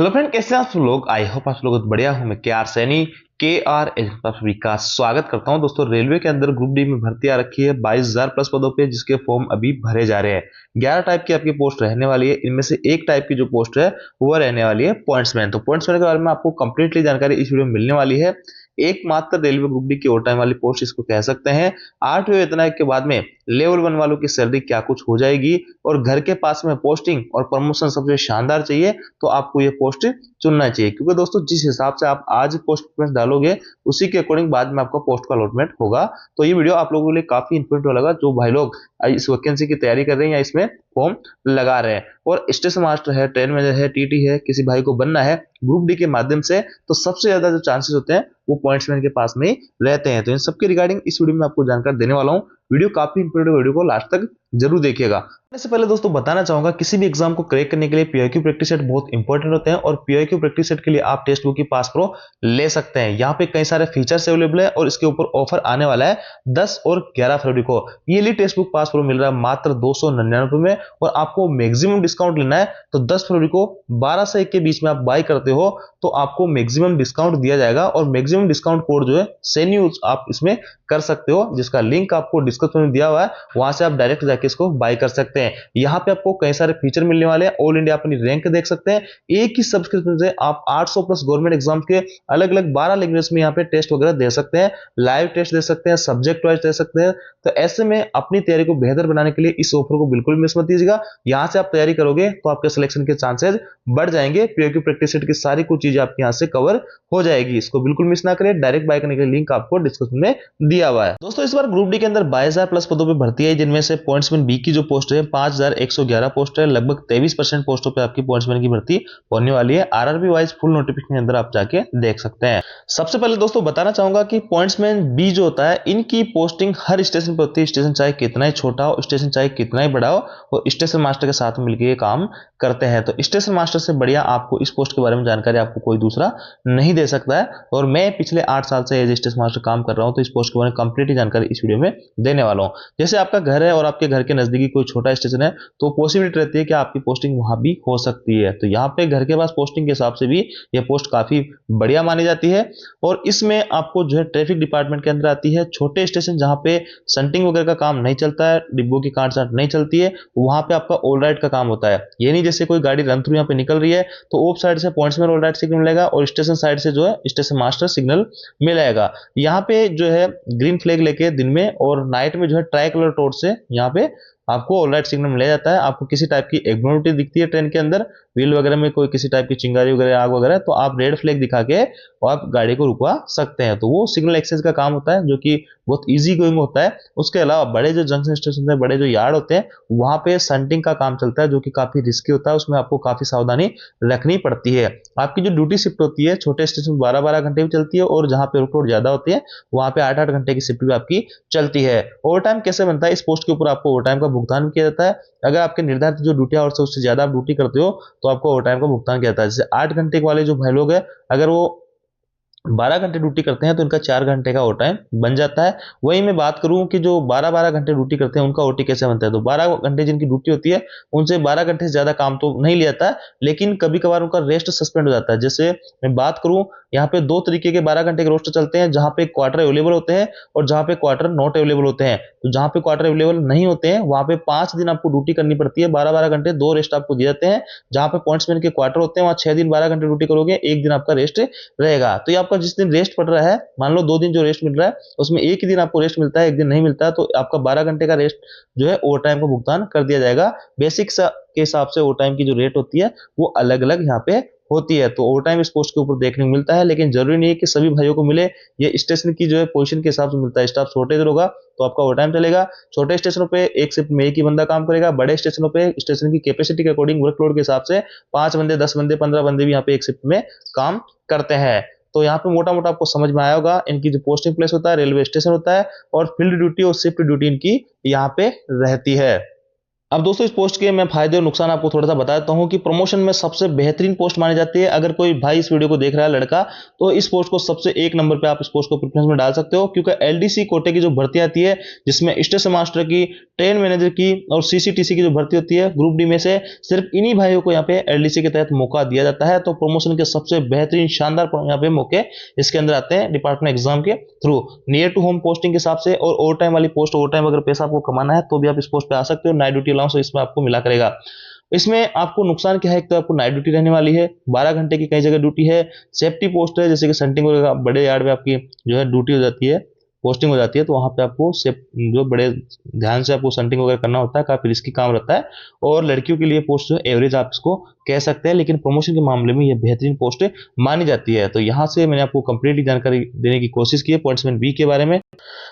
Hello friend, कैसे हैं आप सब लोग। आई होप आप लोग बढ़िया हूं। मैं के आर सैनी आप सभी का स्वागत करता हूं। दोस्तों, रेलवे के अंदर ग्रुप डी में भर्ती आ रखी है 22,000 प्लस पदों पे, जिसके फॉर्म अभी भरे जा रहे हैं। 11 टाइप की आपकी पोस्ट रहने वाली है। इनमें से एक टाइप की जो पोस्ट है वो रहने वाली है पॉइंट्समैन। तो पॉइंट्समैन के बारे में आपको कंप्लीटली जानकारी इस वीडियो में मिलने वाली है। एकमात्र रेलवे ग्रुप डी की ओवर टाइम वाली पोस्ट इसको कह सकते हैं। 8वें वेतन आयोग के बाद में लेवल 1 वालों की सैलरी क्या कुछ हो जाएगी, और घर के पास में पोस्टिंग और प्रमोशन सबसे शानदार चाहिए तो आपको ये पोस्ट चुनना चाहिए। क्योंकि दोस्तों, जिस हिसाब से आप आज पोस्ट डालोगे उसी के अकॉर्डिंग बाद में आपका पोस्ट का अलॉटमेंट होगा। तो ये वीडियो आप लोगों के लिए काफी इंफॉर्मेटिव लगा, जो भाई लोग इस वैकेंसी की तैयारी कर रहे हैं या इसमें फॉर्म लगा रहे हैं। और स्टेशन मास्टर है, ट्रेन मैनेजर है, टीटी है, किसी भाई को बनना है ग्रुप डी के माध्यम से, तो सबसे ज्यादा जो चांसेस होते हैं वो पॉइंट्समैन के पास में ही रहते हैं। तो इन सबके रिगार्डिंग इस वीडियो में आपको जानकारी देने वाला हूँ। वीडियो काफी इंपॉर्टेंट, वीडियो को लास्ट तक जरूर देखिएगा। इससे पहले दोस्तों बताना चाहूंगा, किसी भी एग्जाम को क्रैक करने के लिए पीआईक्यू प्रैक्टिस सेट बहुत इंपॉर्टेंट होते हैं, और पीआईक्यू प्रैक्टिस सेट के लिए आप टेस्ट बुक की पास प्रो ले सकते हैं। यहाँ पे कई सारे फीचर्स अवेलेबल है, और इसके ऊपर ऑफर आने वाला है 10 और 11 फरवरी को। ये ली टेस्ट बुक पास प्रो मिल रहा है मात्र 299 में, और आपको मैक्सिमम डिस्काउंट लेना है तो 10 फरवरी को 12 से 1 के बीच में आप बाय करते हो तो आपको मैक्सिमम डिस्काउंट दिया जाएगा। और मैक्सिमम डिस्काउंट कोड जो है सैनी यूज आप इसमें कर सकते हो, जिसका लिंक आपको डिस्क्रिप्शन में दिया हुआ है, वहां से आप डायरेक्ट जाके इसको बाय कर सकते हैं। यहाँ पे आपको कई सारे फीचर मिलने वाले हैं। ऑल इंडिया अपनी रैंक देख सकते हैं। एक ही सब्सक्रिप्शन से आप 800 प्लस गवर्नमेंट एग्जाम के अलग अलग 12 लैंग्वेज में यहाँ पे टेस्ट वगैरह दे सकते हैं, लाइव टेस्ट दे सकते हैं, सब्जेक्ट वाइज दे सकते हैं। तो ऐसे में अपनी तैयारी को बेहतर बनाने के लिए इस ऑफर को बिल्कुल मिस मत कीजिएगा। यहाँ से आप तैयारी करोगे तो आपके सिलेक्शन के चांसेस बढ़ जाएंगे। पीआईक्यू प्रैक्टिस सेट की सारी कुछ चीजें आपके यहाँ से कवर हो जाएगी। इसको बिल्कुल मिस ना करें। डायरेक्ट बाय करने के लिए लिंक आपको डिस्क्रिप्शन में दिया हुआ है। दोस्तों, इस बार ग्रुप डी के अंदर 22,000 प्लस पदों पे भर्ती है, जिनमें से पॉइंट्समैन बी की जो पोस्ट है 5,111 पोस्ट है। लगभग 23% पोस्टों पे आपकी पॉइंट्समैन की भर्ती होने वाली है। आरआरबी वाइज फुल नोटिफिकेशन के अंदर आप जाके देख सकते हैं। सबसे पहले दोस्तों बताना चाहूंगा कि पॉइंट्समैन बी जो होता है, इनकी पोस्टिंग हर स्टेशन पर होती है। स्टेशन चाहे कितना ही छोटा हो, स्टेशन चाहे कितना ही बड़ा हो, वो स्टेशन मास्टर के साथ मिलकर ये काम करते हैं। तो स्टेशन मास्टर से बढ़िया आपको इस पोस्ट के बारे में जानकारी आपको कोई दूसरा नहीं दे सकता है। और मैं पिछले 8 साल से एज स्टेशन मास्टर काम कर रहा हूं, तो इस पोस्ट के बारे में कंप्लीट जानकारी इस वीडियो में देने वाला हूं। जैसे आपका घर है और आपके घर के नजदीकी कोई छोटा स्टेशन है, तो पॉसिबिलिटी रहती है कि आपकी पोस्टिंग वहां भी हो सकती है। तो यहाँ पे घर के पास पोस्टिंग के हिसाब से भी यह पोस्ट काफी बढ़िया मानी जाती है। और इसमें आपको जो है ट्रैफिक डिपार्टमेंट के अंदर आती है। छोटे स्टेशन जहां पे संटिंग वगैरह का काम नहीं चलता है, डिब्बों की काट छाट नहीं चलती है, वहां पे आपका ऑल राइट का काम होता है। ये नहीं जैसे कोई गाड़ी रन थ्रू यहाँ पे निकल रही है तो ऑफ साइड से पॉइंट्समैन ऑल राइट सिग्नल मिलेगा, और स्टेशन साइड से जो है स्टेशन मास्टर सिग्नल मिलेगा। यहाँ पे जो है ग्रीन फ्लैग लेके दिन में, और नाइट में जो है ट्राई कलर टोर्च से यहाँ पे आपको ऑल राइट सिग्नल मिल जाता है। आपको किसी टाइप की एब्नॉर्मलिटी दिखती है ट्रेन के अंदर, व्हील वगैरह में कोई किसी टाइप की चिंगारी वगैरह, आग वगैरह, तो आप रेड फ्लैग दिखा के आप गाड़ी को रुकवा सकते हैं। तो वो सिग्नल एक्सचेंज का काम होता है, जो कि बहुत इजी गोइंग होता है। उसके अलावा बड़े जो जंक्शन स्टेशन है, बड़े जो यार्ड होते हैं, वहां पे संटिंग का काम चलता है, जो कि काफी रिस्की होता है। उसमें आपको काफी सावधानी रखनी पड़ती है। आपकी जो ड्यूटी शिफ्ट होती है, छोटे स्टेशन 12-12 घंटे भी चलती है, और जहां पे रुकलोड ज्यादा होती है वहां पे 8-8 घंटे की शिफ्ट भी आपकी चलती है। ओवर टाइम कैसे बनता है, इस पोस्ट के ऊपर आपको ओवर टाइम का भुगतान किया जाता है। अगर आपके निर्धारित जो ड्यूटी आवर्स है उससे ज्यादा आप ड्यूटी करते हो तो आपको ओवर टाइम का भुगतान किया जाता है। जैसे 8 घंटे वाले जो भाई लोग हैं, अगर वो 12 घंटे ड्यूटी करते हैं तो इनका 4 घंटे का ओवर टाइम बन जाता है। वही मैं बात करूं कि जो 12-12 घंटे ड्यूटी करते हैं उनका ओटी कैसे बनता है, तो 12 घंटे जिनकी ड्यूटी होती है उनसे 12 घंटे से ज्यादा काम तो नहीं लिया जाता है, लेकिन कभी कभार उनका रेस्ट सस्पेंड हो जाता है। जैसे मैं बात करूं, यहाँ पे 2 तरीके के 12 घंटे के रोस्टर चलते हैं, जहां पे क्वार्टर अवेलेबल होते हैं और जहां पे क्वार्टर नॉट अवेलेबल होते हैं। तो जहां पे क्वार्टर अवेलेबल नहीं होते हैं वहां पे 5 दिन आपको ड्यूटी करनी पड़ती है, 12-12 घंटे, 2 रेस्ट आपको दिए जाते हैं। जहां पे पॉइंट्समैन के क्वार्टर होते हैं वहां 6 दिन 12 घंटे ड्यूटी करोगे, 1 दिन आपका रेस्ट रहेगा। तो ये आपका जिस दिन रेस्ट पड़ रहा है, मान लो 2 दिन जो रेस्ट मिल रहा है उसमें एक ही दिन आपको रेस्ट मिलता है, 1 दिन नहीं मिलता है, तो आपका 12 घंटे का रेस्ट जो है ओवर टाइम का भुगतान कर दिया जाएगा। बेसिक के हिसाब से ओवर टाइम की जो रेट होती है वो अलग अलग यहाँ पे होती है। तो ओवर टाइम इस पोस्ट के ऊपर देखने को मिलता है, लेकिन जरूरी नहीं है कि सभी भाइयों को मिले। ये स्टेशन की जो है पोजीशन के हिसाब से मिलता है। स्टाफ शॉर्टेज होगा तो आपका ओवर टाइम चलेगा। छोटे स्टेशनों पे एक शिफ्ट में एक ही बंदा काम करेगा। बड़े स्टेशनों पे स्टेशन की कैपेसिटी के अकॉर्डिंग, वर्कलोड के हिसाब से 5 बंदे, 10 बंदे, 15 बंदे भी यहाँ पे एक शिफ्ट में काम करते हैं। तो यहाँ पे मोटा मोटा आपको समझ में आया होगा। इनकी जो पोस्टिंग प्लेस होता है रेलवे स्टेशन होता है, और फील्ड ड्यूटी और शिफ्ट ड्यूटी इनकी यहाँ पे रहती है। अब दोस्तों इस पोस्ट के मैं फायदे और नुकसान आपको थोड़ा सा बता देता हूं कि प्रमोशन में सबसे बेहतरीन पोस्ट मानी जाती है। अगर कोई भाई इस वीडियो को देख रहा है लड़का, तो इस पोस्ट को सबसे एक नंबर पे आप इस पोस्ट को प्रेफरेंस में डाल सकते हो, क्योंकि एलडीसी कोटे की जो भर्ती आती है जिसमें स्टेशन मास्टर की, ट्रेन मैनेजर की और सीसीटीसी की जो भर्ती होती है ग्रुप डी में से, सिर्फ इन्हीं भाइयों को यहाँ पे एलडीसी के तहत मौका दिया जाता है। तो प्रमोशन के सबसे बेहतरीन शानदार यहाँ पे मौके इसके अंदर आते हैं डिपार्टमेंट एग्जाम के थ्रू, नियर टू होम पोस्टिंग के हिसाब से। और ओवर टाइम वाली पोस्ट, ओवर टाइम अगर पैसा आपको कमाना है तो भी आप इस पोस्ट पे आ सकते हो। नाइट ड्यूटी अलाउंस इसमें आपको मिला करेगा। इसमें आपको नुकसान क्या है, एक तो आपको नाइट ड्यूटी रहने वाली है, 12 घंटे की कई जगह ड्यूटी है, सेफ्टी पोस्ट है, जैसे कि सेंटिंग वगैरह बड़े यार्ड में आपकी जो है ड्यूटी हो जाती है, पोस्टिंग हो जाती है, तो वहां पे आपको जो बड़े ध्यान से आपको सेंटिंग वगैरह करना होता है, काफी रिस्की काम रहता है। और लड़कियों के लिए पोस्ट जो एवरेज आप इसको कह सकते हैं, लेकिन प्रमोशन के मामले में यह बेहतरीन पोस्ट मानी जाती है। तो यहाँ से मैंने आपको कंप्लीटली जानकारी देने की कोशिश की है पॉइंट्समेंट बी के बारे में।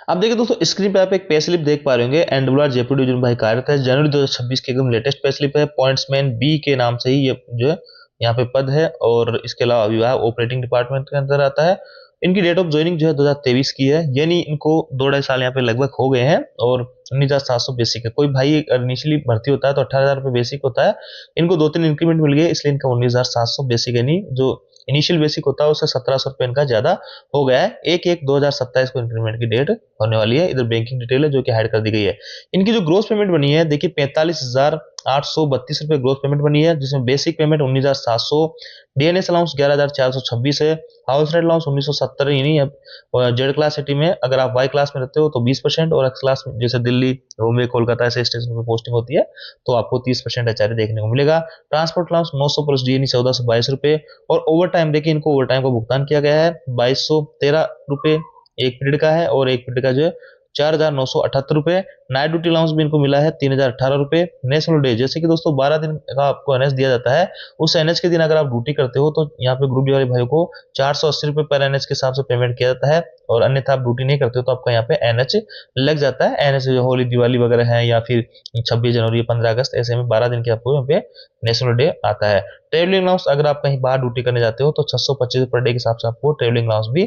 अब देखिए दोस्तों, स्क्रीन पे आप एक पे स्लिप देख पा रहे होंगे, एनडब्ल्यूआर जयपुर डिवीजन भाई कार्यरत है, जनवरी 2026 की एकदम लेटेस्ट पे स्लिप है। पॉइंट्समैन बी के नाम से ही ये जो है यहाँ पे पद है, और इसके अलावा विभाग ऑपरेटिंग डिपार्टमेंट के अंदर आता है। इनकी डेट ऑफ ज्वाइनिंग जो है 2023 की है, यानी इनको 2-2.5 साल यहाँ पे लगभग हो गए हैं। और 19,700 बेसिक है। कोई भाई इनिशियली भर्ती होता है तो 18,000 रुपये बेसिक होता है, इनको 2-3 इंक्रीमेंट मिल गए, इसलिए इनका 19,700 बेसिक, यानी जो इनिशियल बेसिक होता है उससे 1,700 रुपये इनका ज्यादा हो गया है। 1/1/2027 को इंक्रीमेंट की डेट होने वाली है। इधर बैंकिंग डिटेल है जो कि हाइड कर दी गई है। इनकी जो ग्रोस पेमेंट बनी है, देखिए 45,832 रुपये ग्रोस पेमेंट बनी है, जिसमें बेसिक पेमेंट 19,700, डीएनएस अलाउंस 11,426 है, हाउस रेंट अलाउंस 1970 ही नहीं है। जेड क्लास सिटी में अगर आप वाई क्लास में रहते हो तो 20%, और एक्स क्लास में जैसे दिल्ली, बॉम्बे, कोलकाता ऐसे स्टेशन पर पोस्टिंग होती है तो आपको 30% एचआरए देखने को मिलेगा। ट्रांसपोर्ट अलाउंस 900 प्लस डीएनई 1422 रुपए। और ओवर टाइम देखिए, इनको ओवर टाइम का भुगतान किया गया है 2213 रुपए एक पीरियड का है, और एक पीरियड का जो है 4,978 रुपए। नाइट ड्यूटी अलाउंस भी इनको मिला है 3,018 रुपए। नेशनल डे, जैसे कि दोस्तों 12 दिन का आपको एनएच दिया जाता है, उस एनएच के दिन अगर आप ड्यूटी करते हो तो यहाँ पे ग्रुप डी वाले भाई को 480 रुपए पर एनएच के हिसाब से पेमेंट किया जाता है। और अन्यथा आप ड्यूटी नहीं करते हो तो आपका यहाँ पे एनएच लग जाता है। एनएच जो होली दिवाली वगैरह है, या फिर 26 जनवरी 15 अगस्त, ऐसे में 12 दिन के आपको यहाँ पे नेशनल डे आता है। ट्रेवलिंग अलाउंस, अगर आप कहीं बाहर ड्यूटी करने जाते हो तो 625 पर डे के हिसाब से आपको ट्रेवलिंग अलाउंस भी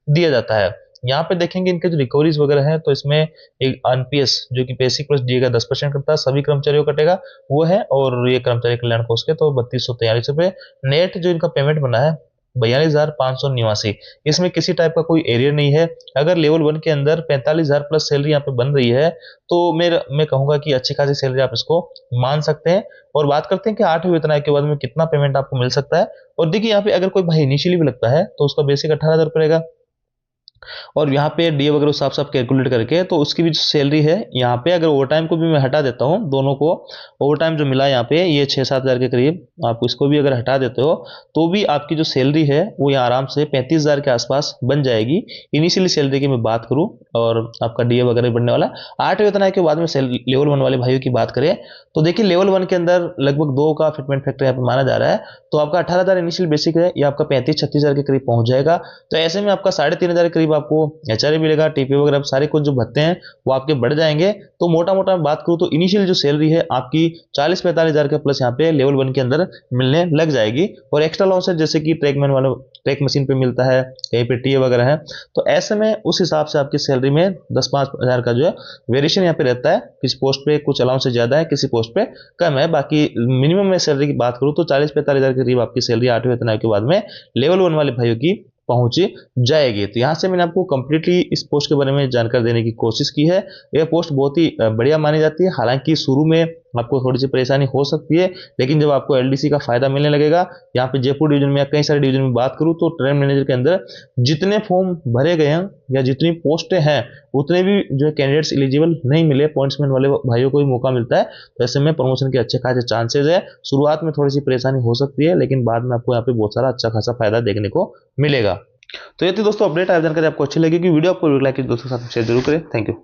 दिया जाता है। यहाँ पे देखेंगे इनके जो रिकवरीज वगैरह है, तो इसमें एक एनपीएस जो कि बेसिक प्लस डीए का 10% करता है, सभी कर्मचारियों को कटेगा वो है, और ये कर्मचारी कल्याण कोष के तो 3243 रुपए। नेट जो इनका पेमेंट बना है 42,589, इसमें किसी टाइप का कोई एरियर नहीं है। अगर लेवल 1 के अंदर 45,000 प्लस सैलरी यहाँ पे बन रही है तो मैं कहूंगा कि अच्छी खासी सैलरी आप इसको मान सकते हैं। और बात करते हैं कि 8वें वेतन आयोग के बाद में कितना पेमेंट आपको मिल सकता है। और देखिए यहाँ पे अगर कोई भाई इनिशियली भी लगता है तो उसका बेसिक 18,000 रुपये रहेगा, और यहाँ पे डी वगैरह साफ साफ कैलकुलेट करके तो उसकी भी जो सैलरी है यहाँ पे, अगर ओवर टाइम को भी मैं हटा देता हूँ, दोनों को ओवर टाइम जो मिला यहाँ पे ये 6-7 हज़ार के करीब, आप इसको भी अगर हटा देते हो तो भी आपकी जो सैलरी है वो यहाँ आराम से 35,000 के आसपास बन जाएगी इनिशियली सैलरी की मैं बात करूँ। और आपका डी बनने वाला 8वें वेतन आयोग के बाद में लेवल 1 वाले भाइयों की बात करें तो देखिए लेवल 1 के अंदर लगभग 2 का फिटमेंट फैक्टर यहाँ पे माना जा रहा है। तो आपका 18,000 इनिशियल बेसिक है, ये आपका 35-36 हज़ार के करीब पहुंच जाएगा। तो ऐसे में आपका 3,500 के करीब आपको एचआरए मिलेगा, टीपी वगैरह सारे कुछ जो भत्ते हैं वो आपके बढ़ जाएंगे। तो मोटा मोटा बात करूँ तो इनिशियल जो सैलरी है आपकी 40-45 हज़ार के प्लस यहाँ पे लेवल 1 के अंदर मिलने लग जाएगी। और एक्स्ट्रा लॉस है जैसे कि ट्रैकमैन वाले ट्रैक मशीन पे मिलता है, कहीं पे टीए वगैरह है, तो ऐसे में उस हिसाब से आपकी सैलरी में 10-5 हज़ार का जो है वेरिएशन यहाँ पे रहता है। किसी पोस्ट पे कुछ अलाउंस से ज्यादा है, किसी पोस्ट पे कम है। बाकी मिनिमम में सैलरी की बात करूँ तो 40-45 हज़ार के करीब आपकी सैलरी 8वें वेतन आयोग के बाद में लेवल 1 वाले भाइयों की पहुंच जाएगी। तो यहाँ से मैंने आपको कंप्लीटली इस पोस्ट के बारे में जानकारी देने की कोशिश की है। यह पोस्ट बहुत ही बढ़िया मानी जाती है। हालांकि शुरू में आपको थोड़ी सी परेशानी हो सकती है, लेकिन जब आपको एलडीसी का फायदा मिलने लगेगा, यहाँ पे जयपुर डिवीजन में या कई सारे डिवीजन में बात करूँ तो ट्रेन मैनेजर के अंदर जितने फॉर्म भरे गए हैं या जितनी पोस्टें हैं उतने भी जो है कैंडिडेट्स एलिजिबल नहीं मिले, पॉइंट्समैन वाले भाइयों को भी मौका मिलता है। तो ऐसे में प्रमोशन के अच्छे खासे चांसेस है। शुरुआत में थोड़ी सी परेशानी हो सकती है, लेकिन बाद में आपको यहाँ पे बहुत सारा अच्छा खासा फायदा देखने को मिलेगा। तो ये थी दोस्तों अपडेट। जानकारी आपको अच्छी लगेगी, वीडियो आपको लाइक दोस्तों के साथ शेयर जरूर करें। Thank you.